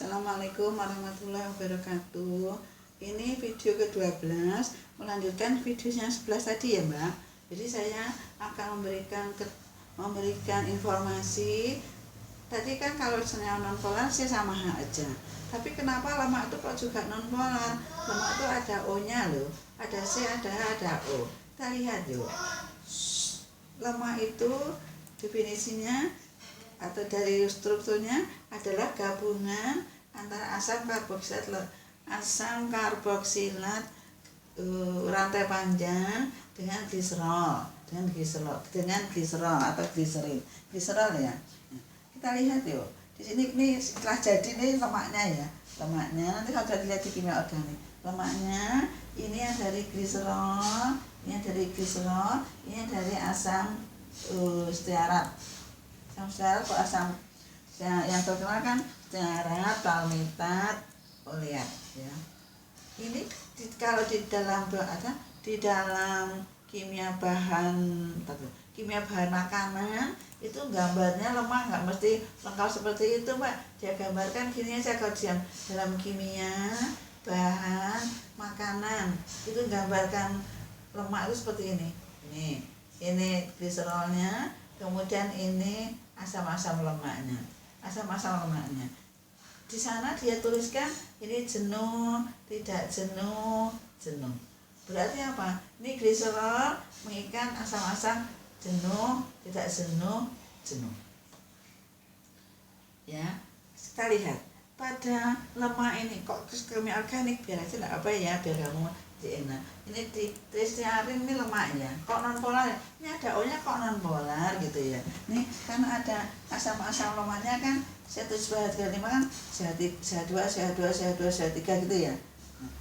Assalamualaikum warahmatullahi wabarakatuh. Ini video ke-12, melanjutkan videonya 11 tadi ya Mbak. Jadi saya akan memberikan informasi. Tadi kan kalau senyawa non-polar sih sama aja. Tapi kenapa lemak itu kok juga non-polar? Lemak itu ada O-nya loh, ada C, ada H, ada O. Kita lihat yuk. Lemak itu definisinya atau dari strukturnya adalah gabungan antara asam karboksilat rantai panjang dengan gliserol atau gliserol ya. Kita lihat yuk. Di sini ini setelah jadi ini lemaknya ya. Lemaknya nanti kalau sudah dilihat di kimia organik. Lemaknya ini yang dari gliserol, ini yang dari asam stearat. Asam stearat kok asam yang terkenal kan stearat, palmitat, oleat ya. Ini kalau di dalam kimia bahan makanan itu gambarnya lemak nggak mesti lengkap seperti itu Mbak. Dia gambarkan gini aja kalau dalam kimia bahan makanan itu gambarkan lemak itu seperti ini. Ini gliserolnya, kemudian ini asam-asam lemaknya. Di sana dia tuliskan ini jenuh, tidak jenuh. Berarti apa? Ini gliserol mengikat asam-asam jenuh, tidak jenuh. Ya, kita lihat pada lemak ini kok kimia organik biar aja enggak apa ya, biar kamu enak. Ini tristiarin ini lemaknya, kok non polar? Ini ada O-nya kok non polar gitu ya. Nih karena ada asam-asam lemaknya kan CH7, kan CH2, CH3 gitu ya. Nah,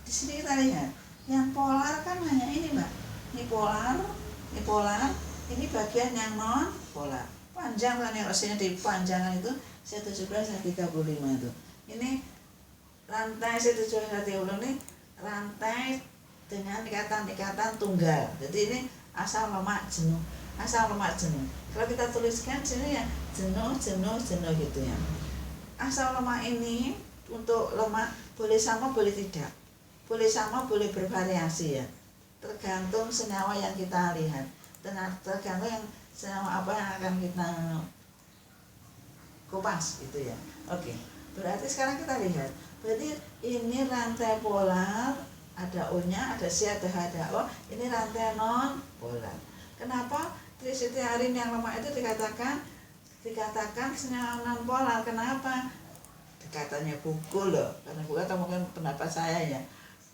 di sini kita lihat yang polar kan hanya ini Mbak. Ini polar, ini bagian yang non polar. Panjang kan yang rasanya di panjangan itu CH17, CH35 itu. Ini rantai CH17, CH30 ini rantai dengan ikatan tunggal. Jadi ini asam lemak jenuh. Kalau kita tuliskan sini ya jenuh gitu ya. Asam lemak ini untuk lemak boleh sama boleh tidak. Boleh sama boleh bervariasi ya. Tergantung senyawa yang kita lihat. Tergantung yang senyawa apa yang akan kita kupas gitu ya. Oke. Berarti sekarang kita lihat. Berarti ini rantai polar, ada O-nya, ada C, ada H, ada O. Ini rantai non polar. Kenapa tristiarin yang lemak itu dikatakan senyawa non polar? Kenapa? Katanya buku loh, karena buku atau mungkin pendapat saya ya.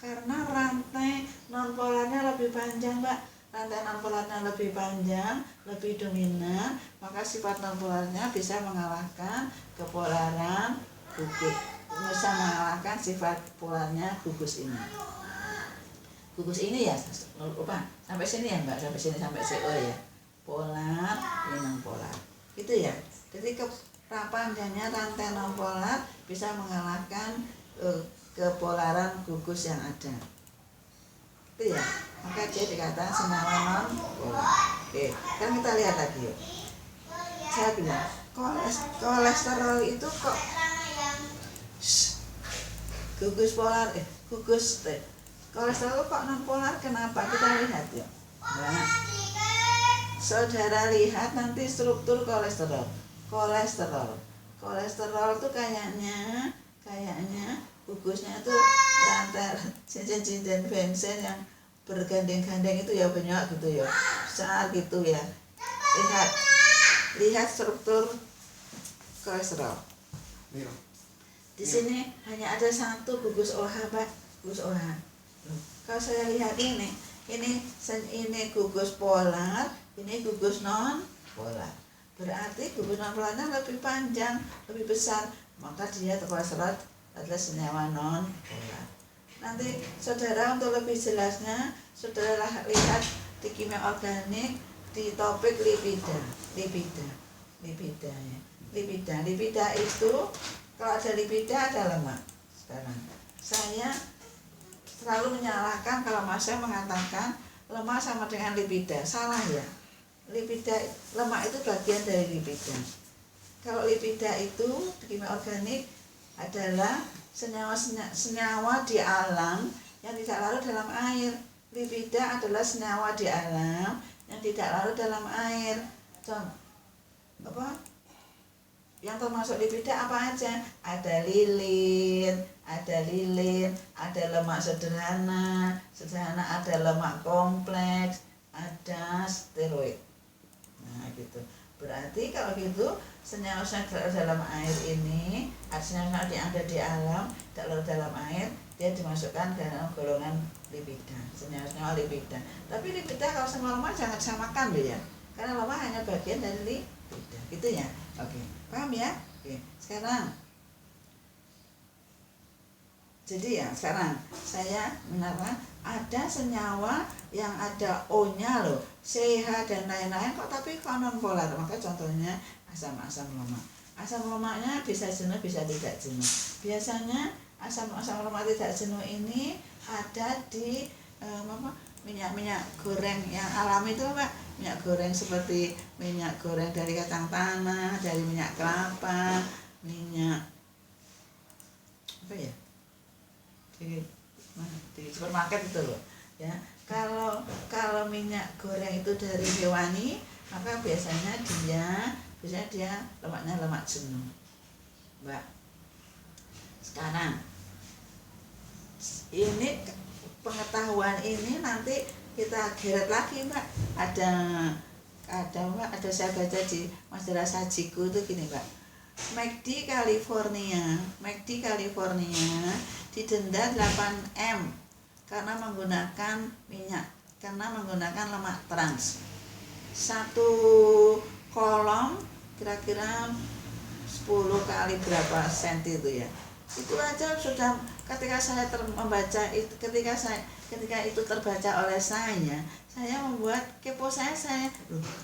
Karena rantai non polarnya lebih panjang, Mbak. Rantai non polarnya lebih panjang, lebih dominan, maka sifat non polarnya bisa mengalahkan kepolaran gugus. Bisa mengalahkan sifat polarnya gugus ini. Gugus ini ya, lupa sampai sini ya Mbak, sampai CO ya. Polar, ini non polar. Itu ya. Jadi kepanjangannya rantai non polar bisa mengalahkan kepolaran gugus yang ada. Itu ya. Maka dia dikatakan senyawa non polar. Oke, kan kita lihat lagi yuk. Saya bilang kolesterol itu kok kolesterol kok non polar, kenapa? Kita lihat ya. Nah, saudara lihat nanti struktur kolesterol itu kayaknya gugusnya itu rantai cincin bensin yang bergandeng-gandeng itu ya, banyak gitu ya, besar gitu ya. Lihat struktur kolesterol. Di sini hanya ada satu gugus OH, Pak. Gugus OH. Kalau saya lihat ini gugus polar, ini gugus non polar. Berarti gugus non polarnya lebih panjang, lebih besar, maka dia kolesterol adalah senyawa non polar. Nanti saudara untuk lebih jelasnya, saudara lihat di kimia organik di topik lipida ya. Lipida itu kalau ada lipida ada lemak. Sekarang saya selalu menyalahkan kalau saya mengatakan lemak sama dengan lipida. Salah ya. Lemak itu bagian dari lipida. Kalau lipida itu di kimia organik adalah senyawa di alam yang tidak larut dalam air. Lipida adalah senyawa di alam yang tidak larut dalam air. Yang termasuk lipida apa aja? Ada lilin, ada lemak sederhana, ada lemak kompleks, ada steroid. Nah gitu. Berarti kalau gitu senyawa-senyawa dalam air ini, senyawa yang ada di alam, tidak larut dalam air, dia dimasukkan dalam golongan lipida, senyawa lipida. Tapi lipida kalau sama lemak jangan samakan loh ya, karena lemak hanya bagian dari lipida, gitu ya. Oke, paham ya? Oke, sekarang sekarang saya menerangkan ada senyawa yang ada O-nya loh, CH dan lain-lain kok, tapi kok non polar. Maka contohnya asam-asam lemak. Asam lemaknya bisa jenuh, bisa tidak jenuh. Biasanya asam lemak tidak jenuh ini ada di minyak goreng yang alami itu Pak. Minyak goreng seperti minyak goreng dari kacang tanah, dari minyak kelapa, minyak apa ya, di supermarket itu loh ya. Kalau minyak goreng itu dari hewani, maka biasanya dia lemaknya lemak jenuh Mbak. Sekarang ini pengetahuan ini nanti kita geret lagi Mbak. Ada saya baca di majalah Sajiku itu gini Mbak. McD California didenda 8M karena menggunakan lemak trans. Satu kolom kira-kira 10 kali berapa senti itu ya. Itu aja sudah ketika saya membaca itu, ketika itu terbaca oleh saya membuat kepo saya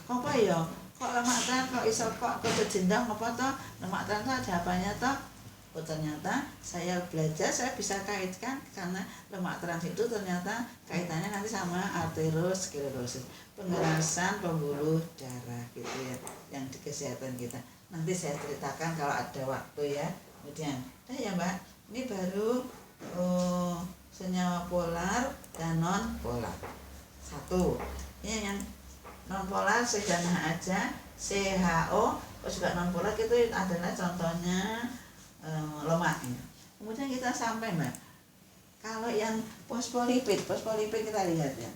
apa ya, kok lemak trans kok iso kok jendang apa toh, lemak trans ada apanya toh. Oh ternyata saya belajar, saya bisa kaitkan karena lemak trans itu ternyata kaitannya nanti sama arteriosklerosis, pengerasan pembuluh darah gitu ya, yang di kesehatan kita. Nanti saya ceritakan kalau ada waktu ya. Kemudian ya Mbak, ini baru senyawa polar dan non polar. Satu, ini yang non polar sederhana aja, CHO. Juga non polar itu adalah contohnya lemak. Kemudian kita sampai Mbak, kalau yang fosfolipid kita lihat ya.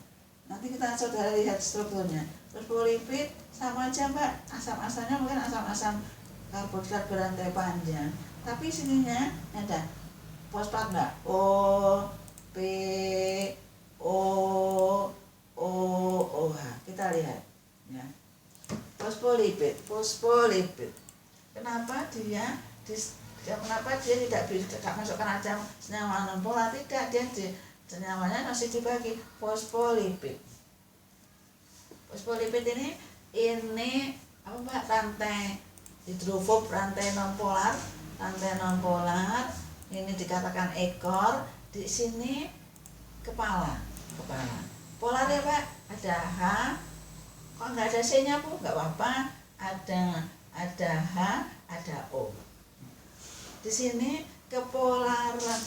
Nanti kita saudara lihat strukturnya. Fosfolipid sama aja Mbak, asam-asamnya mungkin asam-asam karbohidrat berantai panjang. Tapi sininya ada fosfat Mbak, O, P, O, H. Kita lihat ya. Fosfolipid. Kenapa dia tidak masukkan aja senyawa non polar? Tidak, dia senyawanya masih dibagi fosfolipid. Fosfolipid ini apa Mbak, rantai hidrofob, rantai non polar. Ini dikatakan ekor, di sini kepala. Polar ya Pak, ada H. Kok nggak ada C-nya Bu? Nggak apa-apa. Ada H, ada O. Di sini kepolaran.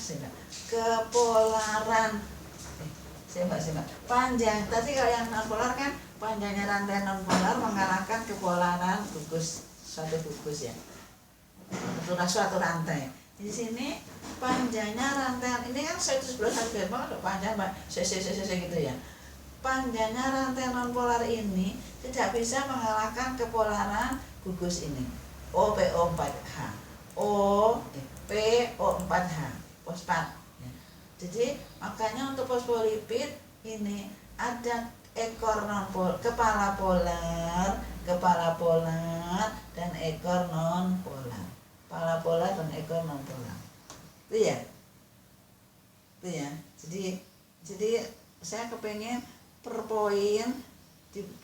Panjang. Tadi kalau yang non polar kan panjangnya rantai non polar mengalahkan kepolaran suatu gugus ya. Suatu rantai. Di sini panjangnya rantai ini kan 111 cm panjang Mbak, cc gitu ya. Panjangnya rantai non polar ini tidak bisa mengalahkan kepolaran gugus ini. OPO4H. PO4H, fosfat. Jadi makanya untuk fosfolipid ini ada ekor kepala polar dan ekor non polar. Kepala polar dan ekor non polar. Itu ya. Jadi saya kepengen per poin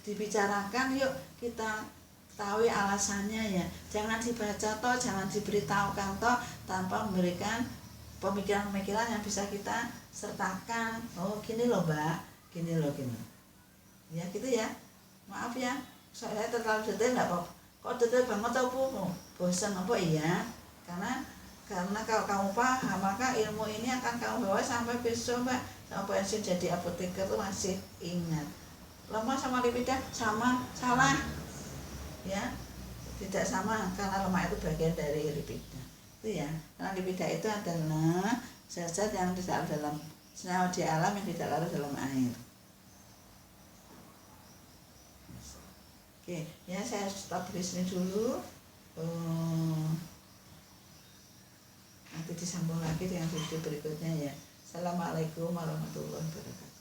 dibicarakan, yuk kita tahu alasannya ya. Jangan dibaca toh, jangan diberitahukan toh tanpa memberikan pemikiran-pemikiran yang bisa kita sertakan. Oh gini loh Mbak, gini loh. Ya gitu ya. Maaf ya, saya terlalu detail nggak apa. Kok detail banget tau Bu? Bosan apa iya? Karena Karena kalau kamu paham, maka ilmu ini akan kamu bawa sampai besok Mbak. Sama pensiun jadi apoteker tuh masih ingat. Lemak sama lipida sama, salah. Ya, tidak sama karena lemak itu bagian dari lipida. Itu ya, karena lipida itu adalah zat-zat yang tidak dalam senyawa di alam yang tidak larut dalam air. Oke, ya saya stop di sini dulu. Nanti disambung lagi dengan video berikutnya ya. Assalamualaikum warahmatullahi wabarakatuh.